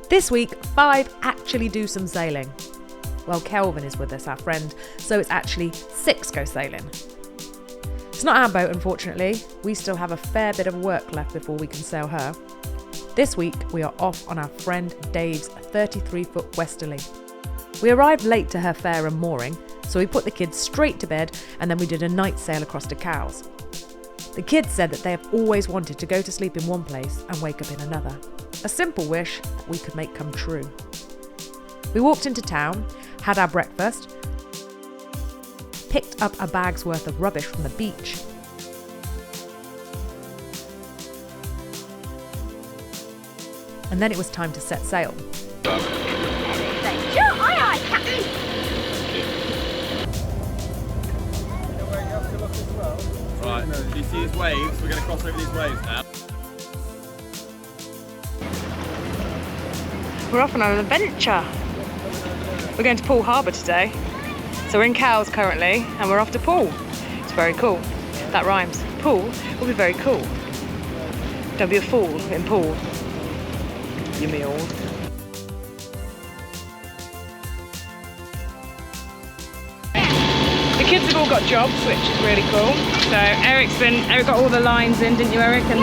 This week, 5 actually do some sailing. Well, Kelvin is with us, our friend, so it's actually 6 go sailing. It's not our boat, unfortunately. We still have a fair bit of work left before we can sail her. This week, we are off on our friend Dave's 33-foot Westerly. We arrived late to her fair and mooring, so we put the kids straight to bed and then we did a night sail across to Cowes. The kids said that they have always wanted to go to sleep in one place and wake up in another. A simple wish that we could make come true. We walked into town, had our breakfast, picked up a bag's worth of rubbish from the beach, and then it was time to set sail. Right, do you see these waves? We're going to cross over these waves now. We're off on an adventure. We're going to Poole Harbour today. So we're in Cowes currently and we're off to Poole. It's very cool. That rhymes. Poole will be very cool. Don't be a fool in Poole. You me old. The kids have all got jobs, which is really cool. So Eric got all the lines in, didn't you, Eric? And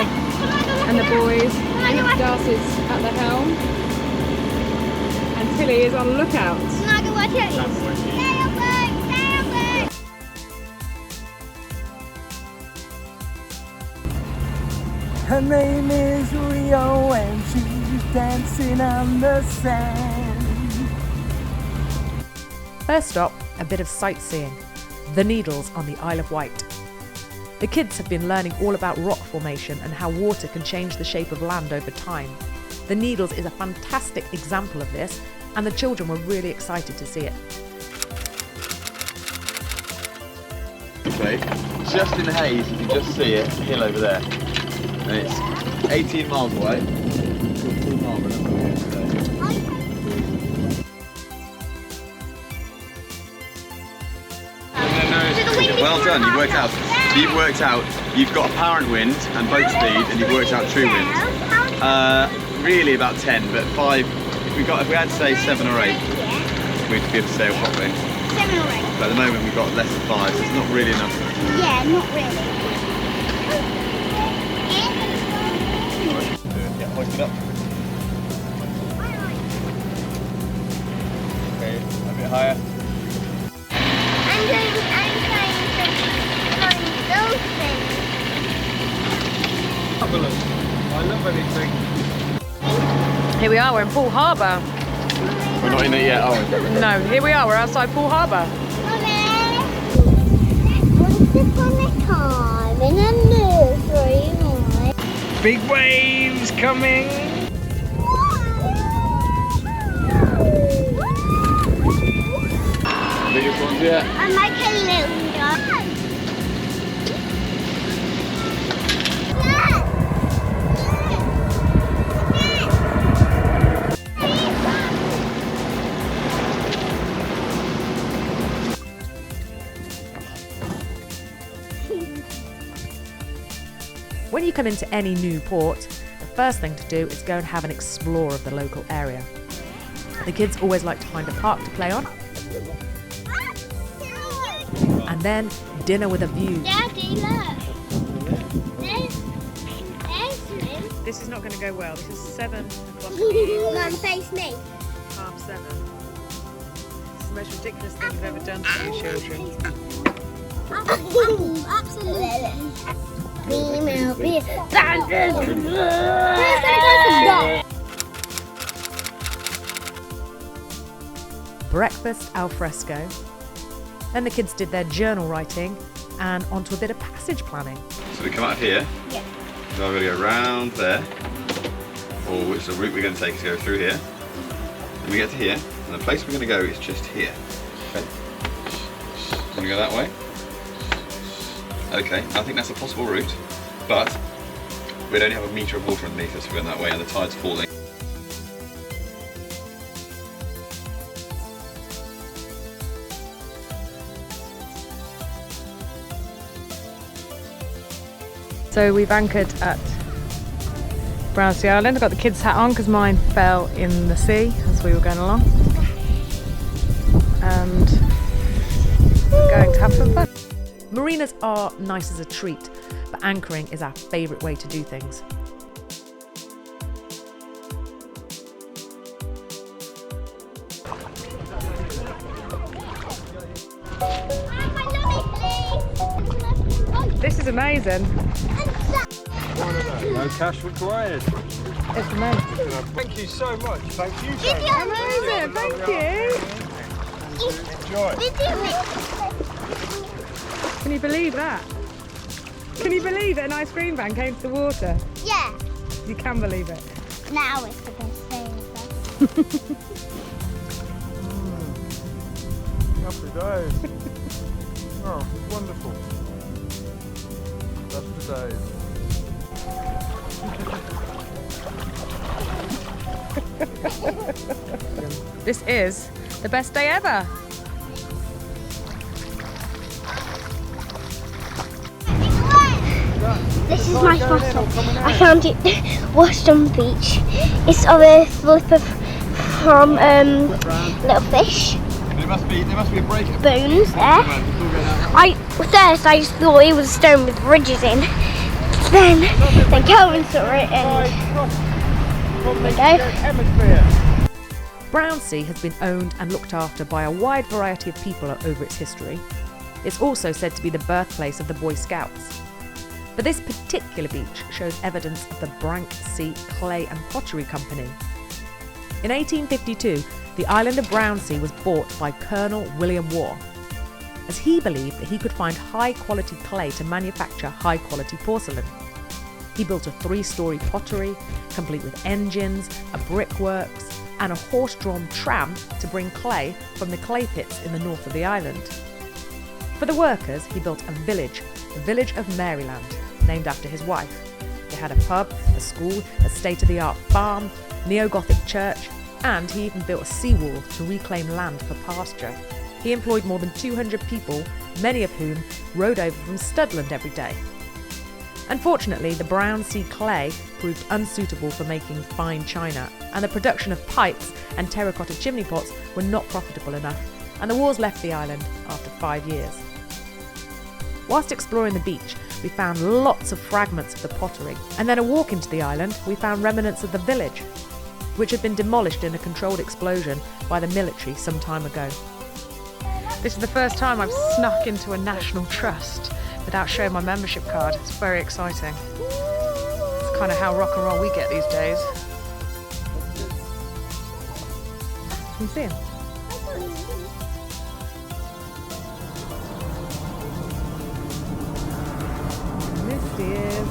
the boys. Darcy's at the helm. And Tilly is on lookout. Her name is Rio and she's dancing on the sand. First stop, a bit of sightseeing. The Needles on the Isle of Wight. The kids have been learning all about rock formation and how water can change the shape of land over time. The Needles is a fantastic example of this, and the children were really excited to see it. Okay, just in the haze, you can just see it, hill over there. And it's 18 miles away. Poole Harbour, that's what we're here today. Well done, you've worked out. So you've worked out, you've got apparent wind and boat speed, and you've worked out true wind. Really about 10, but 5, if we had to say 7 or 8, we'd be able to sail properly. 7 or 8. But at the moment we've got less than 5, so it's not really enough. Yeah, not really. Yeah, hoist it up. Okay, a bit higher. I'm trying to find those things. I love anything. Here we are, we're in Poole Harbour. We're not in it yet, are we? No, here we are, we're outside Poole Harbour. Once upon a time in a nursery, Big waves coming. Biggest ones yet. I like a little dog. When you come into any new port, the first thing to do is go and have an explore of the local area. The kids always like to find a park to play on, and then dinner with a view. Daddy, look. There's This is not going to go well. This is 7 o'clock. Mum, face me. 7:30. This is the most ridiculous thing you've ever done to your children. Absolutely. Breakfast al fresco. Then the kids did their journal writing and onto a bit of passage planning. So we come out here. Yeah. So we're going to go round there, or which the route we're going to take is go through here. Then we get to here, and the place we're going to go is just here. Okay. Want to go that way? Okay, I think that's a possible route, but we'd only have a metre of water underneath us if we're going that way, and the tide's falling. So we've anchored at Brownsea Island. I got the kids' hat on because mine fell in the sea as we were going along. And we're going to have some fun. Marinas are nice as a treat, but anchoring is our favourite way to do things. This is amazing. No cash required. It's amazing. Thank you so much. Thank you so much. Amazing, thank you. Enjoy. Can you believe that? Can you believe that an ice cream van came to the water? Yeah. You can believe it. Now it's the best thing. Happy days. Oh, wonderful. That's the days. This is the best day ever. This is my fossil. I found it washed on the beach. It's of a flipper from little fish. There must be a break. Bones there. First I just thought it was a stone with ridges in. Then Kelvin saw it and there we go. Brownsea has been owned and looked after by a wide variety of people over its history. It's also said to be the birthplace of the Boy Scouts. But this particular beach shows evidence of the Brownsea Clay and Pottery Company. In 1852, the island of Brownsea was bought by Colonel William Waugh, as he believed that he could find high-quality clay to manufacture high-quality porcelain. He built a 3-storey pottery, complete with engines, a brickworks, and a horse-drawn tram to bring clay from the clay pits in the north of the island. For the workers, he built the village of Maryland, named after his wife. It had a pub, a school, a state-of-the-art farm, neo-Gothic church, and he even built a seawall to reclaim land for pasture. He employed more than 200 people, many of whom rode over from Studland every day. Unfortunately, the Brownsea clay proved unsuitable for making fine china, and the production of pipes and terracotta chimney pots were not profitable enough, and the Waughs left the island after 5 years. Whilst exploring the beach, we found lots of fragments of the pottery, and then a walk into the island, we found remnants of the village, which had been demolished in a controlled explosion by the military some time ago. This is the first time I've snuck into a national trust without showing my membership card. It's very exciting. It's kind of how rock and roll we get these days. Can you see him? This is...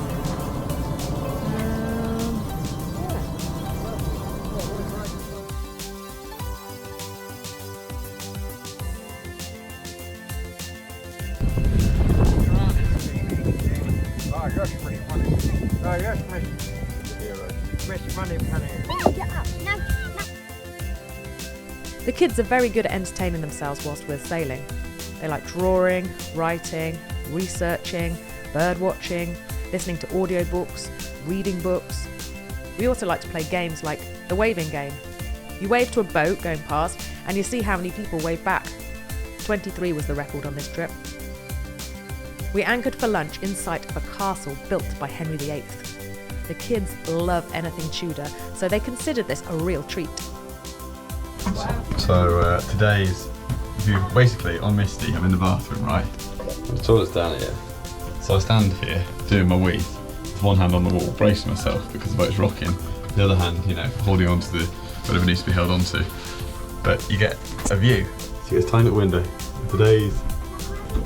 The kids are very good at entertaining themselves whilst we're sailing. They like drawing, writing, researching, bird watching, listening to audiobooks, reading books. We also like to play games like the waving game. You wave to a boat going past and you see how many people wave back. 23 was the record on this trip. We anchored for lunch in sight of a castle built by Henry VIII. The kids love anything Tudor, so they considered this a real treat. So today's view, basically on Misty, I'm in the bathroom, right? The toilet's down here. So I stand here doing my wee, with one hand on the wall, bracing myself because the boat's rocking. The other hand, you know, holding on to the whatever needs to be held onto. But you get a view. So you get a tiny little window. Today's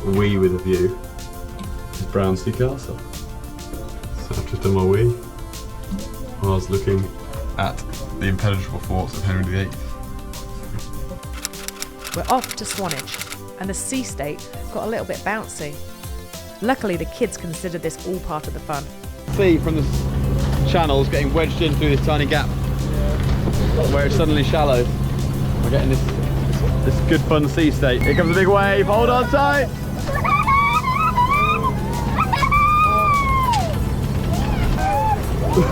wee with a view is Brownsea Castle. So I've just done my wee while I was looking at the impenetrable forts of Henry VIII. We're off to Swanage, and the sea state got a little bit bouncy. Luckily, the kids considered this all part of the fun. See from the channels getting wedged in through this tiny gap where it's suddenly shallow. We're getting this good fun sea state. Here comes a big wave, hold on tight! This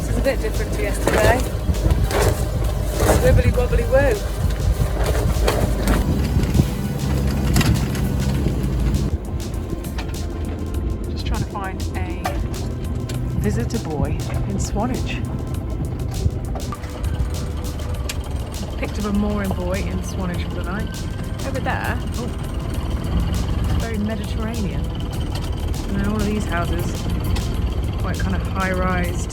is a bit different to yesterday. Wibbly wobbly woo. Just trying to find a visitor buoy in Swanage. Picked up a mooring buoy in Swanage for the night. Over there, oh, it's very Mediterranean. And then all of these houses, quite kind of high-rised.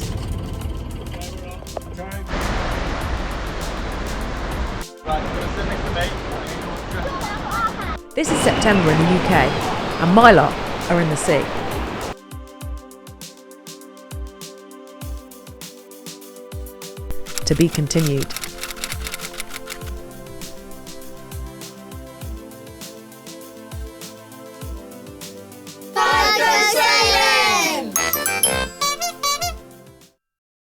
This is September in the UK, and my lot are in the sea. To be continued.